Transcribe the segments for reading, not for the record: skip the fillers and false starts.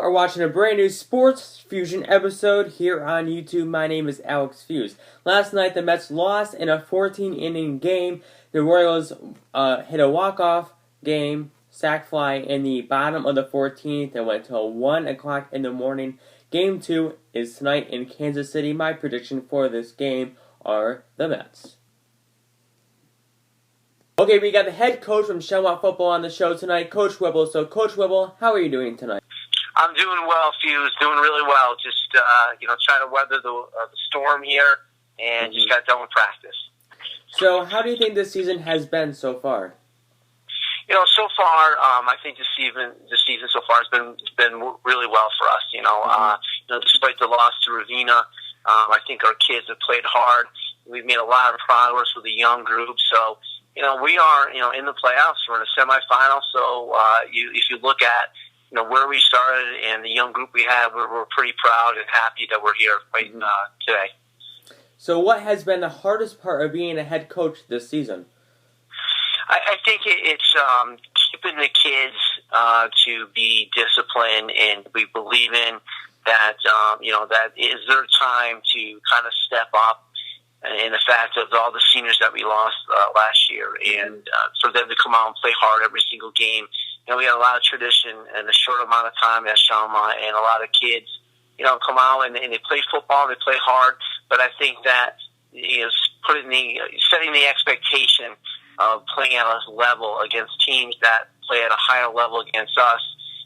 are watching a brand new Sports Fusion episode here on YouTube. My name is Alex Fuse. Last night, the Mets lost in a 14-inning game. The Royals hit a walk-off game, sac fly in the bottom of the 14th and went till 1 o'clock in the morning. Game 2 is tonight in Kansas City. My prediction for this game are the Mets. Okay, we got the head coach from Shelmont Football on the show tonight, Coach Whipple. So, Coach Whipple, how are you doing tonight? I'm doing well, Fuse. Doing really well. Just trying to weather the storm here, and just got done with practice. So, how do you think this season has been so far? So far, I think the season so far has been really well for us. Despite the loss to Ravina, I think our kids have played hard. We've made a lot of progress with a young group. So, we are in the playoffs. We're in a semifinal. So, if you look at where we started and the young group we have, we're pretty proud and happy that we're here today. So what has been the hardest part of being a head coach this season? I think it's keeping the kids to be disciplined, and we believe in that, that is their time to kind of step up, in the fact of all the seniors that we lost last year, and for them to come out and play hard every single game. We had a lot of tradition in a short amount of time at Shelmont, and a lot of kids, come out and they play football, they play hard. But I think that setting the expectation of playing at a level against teams that play at a higher level against us,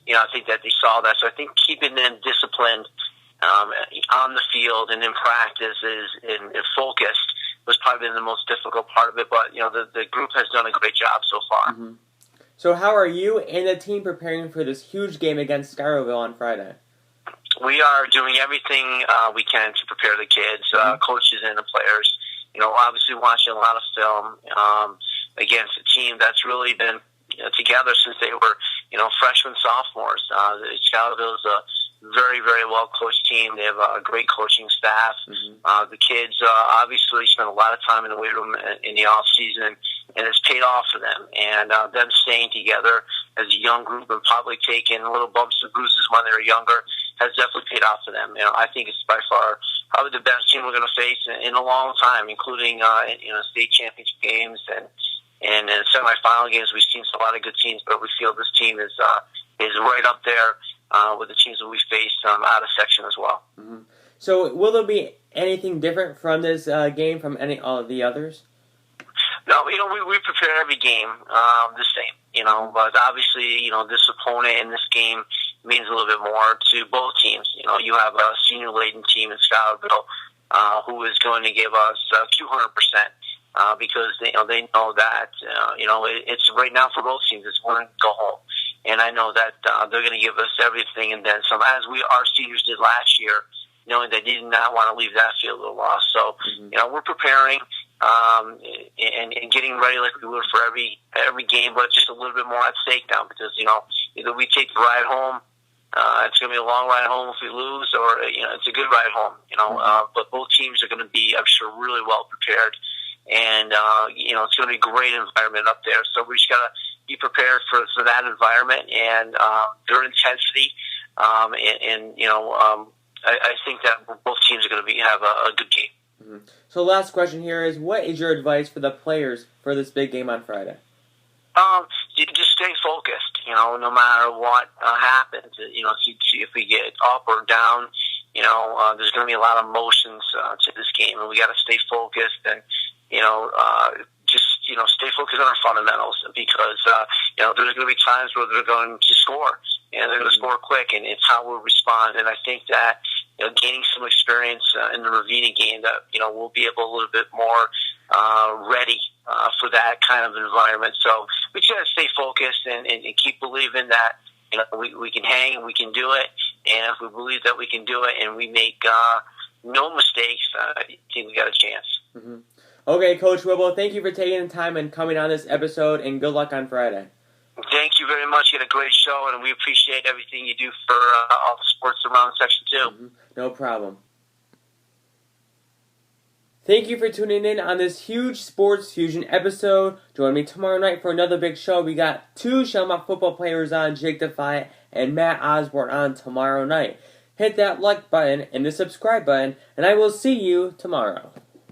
I think that they saw that. So I think keeping them disciplined on the field and in practices and focused was probably the most difficult part of it. But the group has done a great job so far. Mm-hmm. So how are you and the team preparing for this huge game against Scarville on Friday? We are doing everything we can to prepare the kids, coaches and the players. Obviously watching a lot of film against a team that's really been together since they were, freshmen, sophomores. Scarville is a very, very well-coached team. They have a great coaching staff. The kids obviously spend a lot of time in the weight room in the off-season, and it's paid off for them. And them staying together as a young group and probably taking little bumps and bruises when they were younger has definitely paid off for them. I think it's by far probably the best team we're going to face in a long time, including state championship games and semifinal games. We've seen a lot of good teams, but we feel this team is right up there with the teams that we faced out of section as well. Mm-hmm. So will there be anything different from this game from any of the others? No, we prepare every game the same, but obviously, this opponent in this game means a little bit more to both teams. You have a senior-laden team in Scottsdale who is going to give us 200% because they know that, it's right now for both teams, it's win, go home. And I know that they're going to give us everything and then some, as our seniors did last year, knowing they did not want to leave that field with a loss. So, we're preparing and getting ready like we would for every game, but just a little bit more at stake now because, either we take the ride home, it's going to be a long ride home if we lose, or, it's a good ride home, but both teams are going to be, I'm sure, really well prepared. And, it's going to be a great environment up there. So we just got to be prepared for that environment and their intensity. I think that both teams are going to have a good game. Mm-hmm. So last question here is, what is your advice for the players for this big game on Friday? Just stay focused, no matter what happens. If we get up or down, there's going to be a lot of emotions to this game, and we got to stay focused and, stay focused on our fundamentals because, there's going to be times where they're going to score, and they're going to score quick, and it's how we'll respond. And I think that, gaining some experience in the Ravina game that, we'll be able a little bit more ready for that kind of environment. So we just got to stay focused and keep believing that, we can hang, we can do it. And if we believe that we can do it and we make no mistakes, I think we got a chance. Mm-hmm. Okay, Coach Whipple, thank you for taking the time and coming on this episode, and good luck on Friday. Thank you very much. You had a great show, and we appreciate everything you do for all the sports around Section 2. Mm-hmm. No problem. Thank you for tuning in on this huge Sports Fusion episode. Join me tomorrow night for another big show. We got two Shellmouth football players on, Jake Defiant and Matt Osborne, on tomorrow night. Hit that like button and the subscribe button, and I will see you tomorrow.